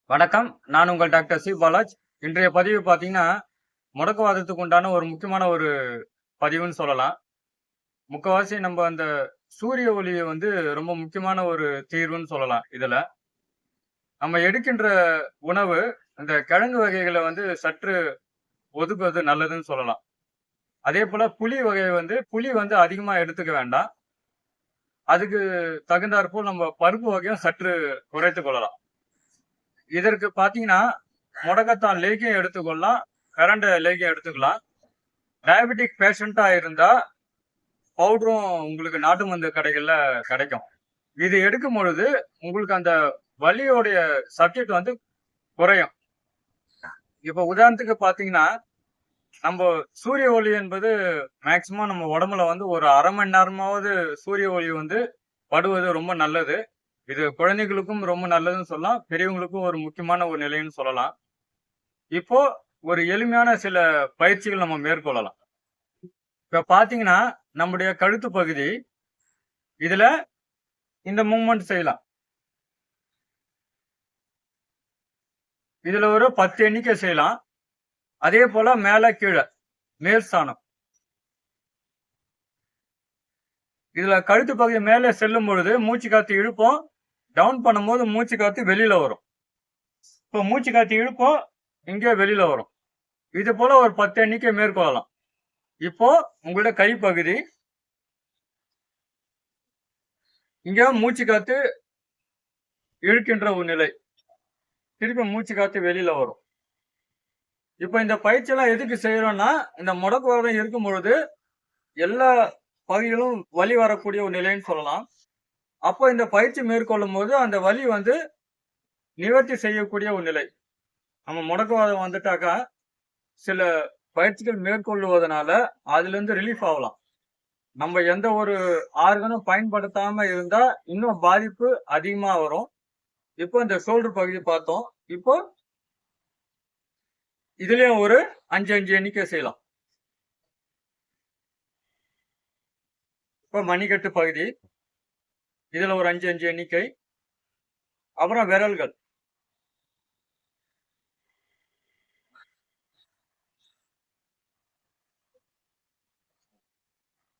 வணக்கம். நான் உங்கள் டாக்டர் சி. பாலாஜ். இன்றைய பதிவு பார்த்தீங்கன்னா, முடக்குவாதத்துக்கு உண்டான ஒரு முக்கியமான ஒரு பதிவுன்னு சொல்லலாம். முக்காவாசி நம்ப அந்த சூரிய ஒளிய வந்து ரொம்ப முக்கியமான ஒரு தீர்வுன்னு சொல்லலாம் இதுல. நம்ம எடுக்கின்ற உணவு, அந்த கிழங்கு வகைகள வந்து சற்று ஒதுக்குவது நல்லதுன்னு சொல்லலாம். அதேபோல புளி வந்து அதிகமா எடுத்துக்க வேண்டாம். அதுக்கு தகுந்தாற்போல் நம்ம பருப்பு வகையும் சற்று குறைத்துக் கொள்ளலாம். இதற்கு பார்த்தீங்கன்னா, முடக்கத்தான் லேகியம் எடுத்துக்கொள்ளலாம். பிரண்ட லேகியம் எடுத்துக்கலாம். டயபெட்டிக் பேஷண்டா இருந்தா, பவுடரும் உங்களுக்கு நாட்டு மருந்து கடைகள்ல கிடைக்கும். இது எடுக்கும் பொழுது, உங்களுக்கு அந்த வலியோடைய சப்ஜெக்ட் வந்து குறையும். இப்ப உதாரணத்துக்கு பார்த்தீங்கன்னா, நம்ப சூரிய ஒளி என்பது மேக்ஸிமம் நம்ம உடம்புல வந்து ஒரு 1/2 மணி நேரமாவது சூரிய ஒளி வந்து படுவது ரொம்ப நல்லது. இது குழந்தைகளுக்கும் ரொம்ப நல்லதுன்னு சொல்லலாம். பெரியவங்களுக்கும் ஒரு முக்கியமான ஒரு நிலைன்னு சொல்லலாம். இப்போ ஒரு எளிமையான சில பயிற்சிகள் நம்ம மேற்கொள்ளலாம். இப்ப பார்த்தீங்கன்னா, நம்முடைய கழுத்து பகுதி, இதுல இந்த மூவ்மெண்ட் செய்யலாம். இதுல ஒரு 10 எண்ணிக்கை செய்யலாம். அதே போல மேல, கீழ மேல் ஸ்தானம். இதுல கழுத்து பகுதி மேலே செல்லும் பொழுது மூச்சு காத்து இழுப்போம். டவுன் பண்ணும்போது மூச்சு காத்து வெளியில வரும். இப்போ மூச்சு காத்து இழுப்போம், இங்கே வெளியில வரும். இது போல ஒரு 10 எண்ணிக்கை மேற்கொள்ளலாம். இப்போ உங்களுடைய கை பகுதி, இங்க மூச்சு காத்து இழுக்கின்ற ஒரு நிலை. திருப்பி மூச்சு காத்து வெளியில வரும். இப்ப இந்த பயிற்சியெல்லாம் எதுக்கு செய்யறோம்னா, இந்த முடக்குவாதம் இருக்கும் பொழுது எல்லா பகுதியிலும் வலி வரக்கூடிய ஒரு நிலைன்னு சொல்லலாம். அப்போ இந்த பயிற்சி மேற்கொள்ளும்போது அந்த வலி வந்து நிவர்த்தி செய்யக்கூடிய ஒரு நிலை. நம்ம முடக்குவாதம் வந்துட்டாக்கா, சில பயிற்சிகள் மேற்கொள்ளுவதனால அதிலிருந்து ரிலீஃப் ஆகலாம். நம்ம எந்த ஒரு ஆர்கனும் பயன்படுத்தாம இருந்தா, இன்னும் பாதிப்பு அதிகமா வரும். இப்போ இந்த ஷோல்டர் பகுதி பார்த்தோம். இப்போ இதுலயும் ஒரு 5 எண்ணிக்கை செய்யலாம். இப்போ மணிக்கட்டு பகுதி, இதுல ஒரு 5 எண்ணிக்கை. அப்புறம் விரல்கள்.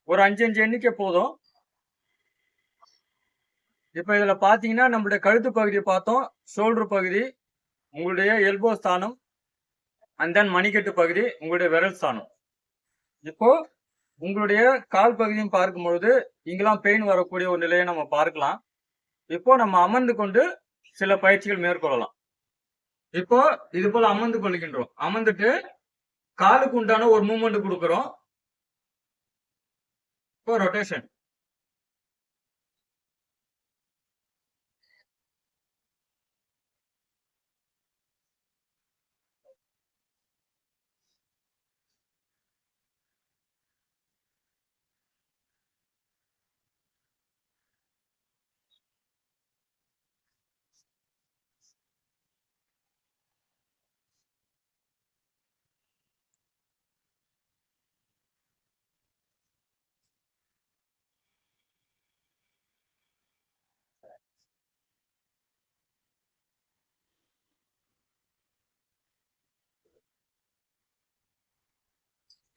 ஒரு 5 எண்ணிக்கை போதும். இப்ப இதுல பாத்தீங்கன்னா, நம்மளுடைய கழுத்து பகுதியை பார்த்தோம். ஷோல்டர் பகுதி, உங்களுடைய எல்போ ஸ்தானம், அண்ட் தென் மணிக்கட்டு பகுதி, உங்களுடைய விரல் ஸ்தானம். இப்போ உங்களுடைய கால் பகுதியும் பார்க்கும் பொழுது, இங்கெல்லாம் பெயின் வரக்கூடிய ஒரு நிலையை நம்ம பார்க்கலாம். இப்போ நம்ம அமர்ந்து கொண்டு சில பயிற்சிகள் மேற்கொள்ளலாம். இப்போ இது போல அமர்ந்து கொள்கின்றோம். அமர்ந்துட்டு காலுக்கு உண்டான ஒரு மூவ்மெண்ட் கொடுக்கிறோம். இப்போ ரொட்டேஷன்.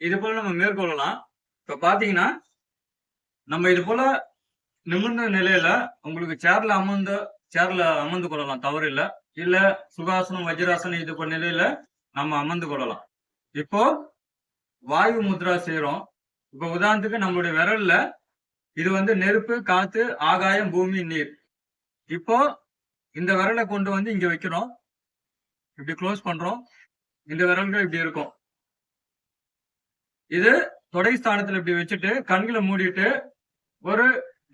இது போல நம்ம மேற்கொள்ளலாம். இப்ப பாத்தீங்கன்னா, நம்ம இது போல நிமிர்ந்த நிலையில உங்களுக்கு சேர்ல அமர்ந்து கொள்ளலாம், தவறு இல்ல. இல்ல சுகாசனம், வஜ்ராசனம் இது போன்ற நிலையில நம்ம அமர்ந்து கொள்ளலாம். இப்போ வாயு முத்ரா செய்றோம். இப்ப உதாரணத்துக்கு நம்மளுடைய விரல்ல இது வந்து நெருப்பு, காத்து, ஆகாயம், பூமி, நீர். இப்போ இந்த விரல கொண்டு வந்து இங்க வைக்கிறோம். இப்படி க்ளோஸ் பண்றோம். இந்த விரல்கள் இப்படி இருக்கும். இது தொடை ஸ்தானத்துல இப்படி வச்சுட்டு கண்களை மூடிட்டு ஒரு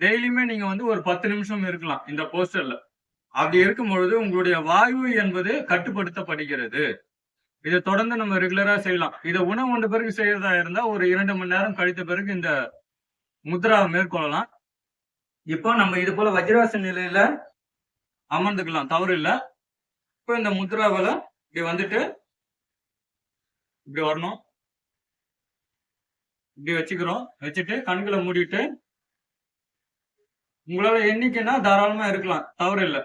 டெய்லியுமே நீங்க வந்து ஒரு 10 நிமிஷம் இருக்கலாம் இந்த போஸ்டர்ல. அப்படி இருக்கும் பொழுது உங்களுடைய வாயு என்பது கட்டுப்படுத்தப்படுகிறது. இதை தொடர்ந்து நம்ம ரெகுலரா செய்யலாம். இதை உணவு உண்ட பிறகு செய்யறதா இருந்தா ஒரு 2 மணி நேரம் கழித்த பிறகு இந்த முத்ராவை மேற்கொள்ளலாம். இப்போ நம்ம இது போல வஜ்ராசன நிலையில அமர்ந்துக்கலாம், தவறு இல்ல. இப்போ இந்த முத்ராவில இப்படி வந்துட்டு இப்படி வரணும். இப்படி வச்சுக்கிறோம். வச்சுட்டு கண்களை மூடிட்டு உங்களால எண்ணிக்கைன்னா தாராளமா இருக்கலாம், தவறு இல்ல.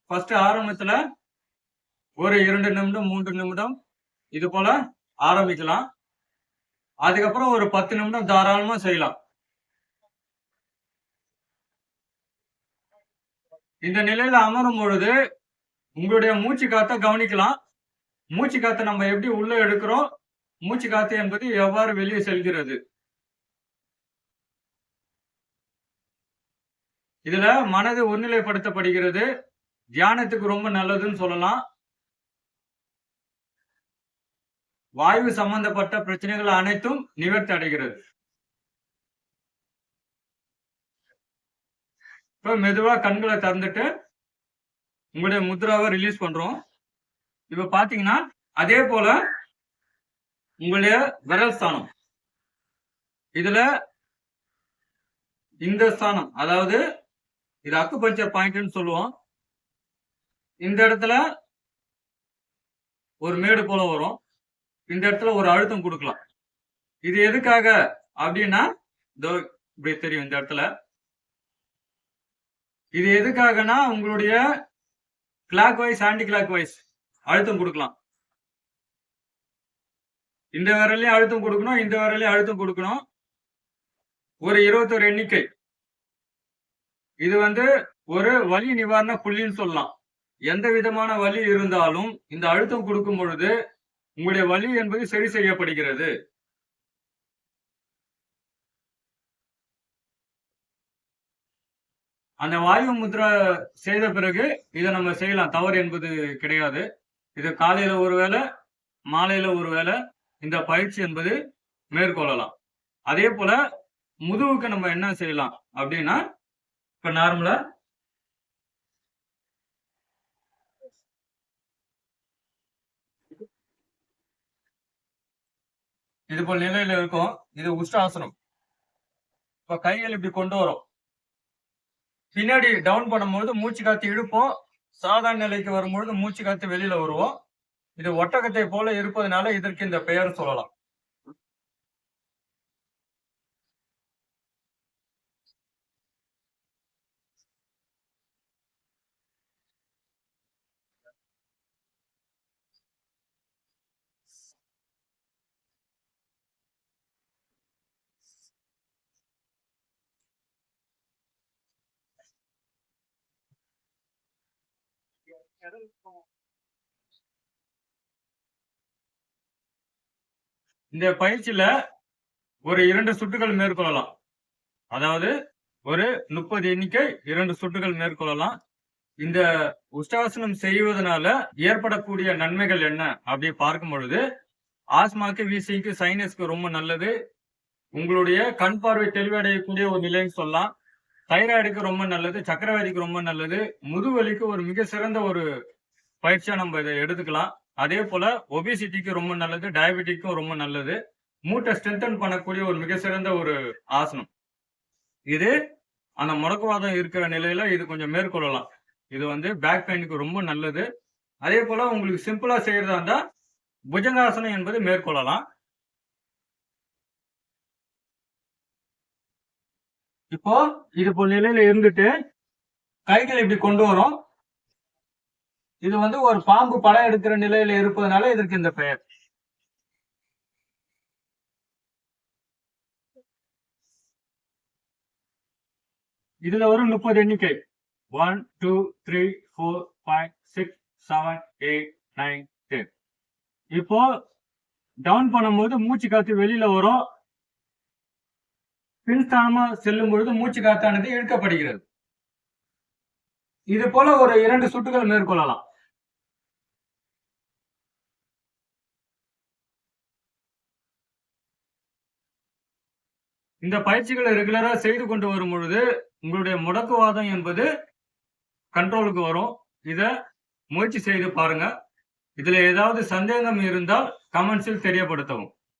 ஃபர்ஸ்ட் ஆரம்பத்துல ஒரு 2 நிமிடம் 3 நிமிடம் இது போல ஆரம்பிக்கலாம். அதுக்கப்புறம் ஒரு 10 நிமிடம் தாராளமா செய்யலாம். இந்த நிலையில அமரும் பொழுது உங்களுடைய மூச்சு காத்த கவனிக்கலாம். மூச்சு காத்த நம்ம எப்படி உள்ள எடுக்கிறோம், மூச்சு காத்து என்பது எவ்வாறு வெளியே செல்கிறது. இதுல மனது ஒருநிலைப்படுத்தப்படுகிறது. தியானத்துக்கு ரொம்ப நல்லதுன்னு சொல்லலாம். வாயு சம்பந்தப்பட்ட பிரச்சனைகள் அனைத்தும் நிவர்த்தி அடைகிறது. இப்ப மெதுவா கண்களை திறந்துட்டு உங்களுடைய முத்ராவை ரிலீஸ் பண்றோம். இப்ப பாத்தீங்கன்னா அதே போல உங்களுடைய விரல் ஸ்தானம், இதுல இந்த ஸ்தானம், அதாவது இது அக்குபஞ்சர் பாயிண்ட்னு சொல்லுவோம். இந்த இடத்துல ஒரு மேடு போல வரும். இந்த இடத்துல ஒரு அழுத்தம் கொடுக்கலாம். இது எதுக்காக அப்படின்னா இப்படி தெரியும். இந்த இடத்துல இது எதுக்காகனா உங்களுடைய clockwise anti clockwise அழுத்தம் கொடுக்கலாம். இந்த விரலையும் அழுத்தம் கொடுக்கணும், இந்த விரலையும் அழுத்தம் கொடுக்கணும். ஒரு 21 எண்ணிக்கை. இது ஒரு வலி நிவாரண புள்ளின்னு சொல்லலாம். எந்த விதமான வலி இருந்தாலும் இந்த அழுத்தம் கொடுக்கும் பொழுது உங்களுடைய வலி என்பது சரி செய்யப்படுகிறது. அந்த வாயு முத்ரா செய்த பிறகு இதை நம்ம செய்யலாம், தவறு என்பது கிடையாது. இது காலையில ஒரு வேளை, மாலையில ஒரு வேளை இந்த பயிற்சி என்பது மேற்கொள்ளலாம். அதே போல முதுகுக்கு நம்ம என்ன செய்யலாம் அப்படின்னா, இப்ப நார்மலா இது போல நிலையில இருக்கும். இது உஷ்டாசனம். இப்ப கைகள் இப்படி கொண்டு வரும். பின்னாடி டவுன் பண்ணும்போது மூச்சு காத்து இழுப்போம். சாதாரண நிலைக்கு வரும்பொழுது மூச்சு காத்து வெளியில வருவோம். இது ஒட்டகத்தை போல இருப்பதனால இதற்கு இந்த பெயர் சொல்லலாம். இந்த பயிற்சியில ஒரு 2 சுற்றுகள் மேற்கொள்ளலாம். அதாவது ஒரு 30 எண்ணிக்கை 2 சுற்றுகள் மேற்கொள்ளலாம். இந்த உஷ்டாசனம் செய்வதனால ஏற்படக்கூடிய நன்மைகள் என்ன அப்படி பார்க்கும் பொழுது, ஆஸ்மாக்கு, வீசிங்க்கு, சைனஸ்க்கு ரொம்ப நல்லது. உங்களுடைய கண் பார்வை தெளிவடையக்கூடிய ஒரு நிலைன்னு சொல்லலாம். தைராய்டுக்கு ரொம்ப நல்லது, சக்கரவாதிக்கு ரொம்ப நல்லது, முதுவலிக்கு ஒரு மிக சிறந்த ஒரு பயிற்சியா நம்ம இதை எடுத்துக்கலாம். அதே போல ஒபிசிட்டிக்கு ரொம்ப நல்லது, டயபெட்டிக்கும் ரொம்ப நல்லது. மூட்டை ஸ்ட்ரென்தன் பண்ணக்கூடிய ஒரு மிக சிறந்த ஒரு ஆசனம் இது. அந்த முடக்குவாதம் இருக்கிற நிலையில இது கொஞ்சம் மேற்கொள்ளலாம். இது பேக் பெயினுக்கு ரொம்ப நல்லது. அதே போல உங்களுக்கு சிம்பிளா செய்யறதா இருந்தா புஜங்காசனம் என்பது மேற்கொள்ளலாம். இப்போ இது போல் நிலையில இருந்துட்டு கைகள் இப்படி கொண்டு வரும். இது ஒரு பாம்பு படம் எடுக்கிற நிலையில இருப்பதனால இதற்கு இந்த பெயர். இதுல ஒரு 30 எண்ணிக்கை. 1 2 3 4 5 6 7 8 9 10. இப்போ டவுன் பண்ணும்போது மூச்சு காத்து வெளியில வரும். பின்ஸ்தானமா செல்லும் பொழுது மூச்சு காத்தானது இழுக்கப்படுகிறது. இது போல ஒரு 2 சுற்றுகள் மேற்கொள்ளலாம். இந்த பயிற்சிகளை ரெகுலரா செய்து கொண்டு வரும் பொழுது உங்களுடைய முடக்குவாதம் என்பது கண்ட்ரோலுக்கு வரும். இத முயற்சி செய்து பாருங்க. இதுல ஏதாவது சந்தேகம் இருந்தால் கமெண்ட்ஸில் தெரியப்படுத்தவும்.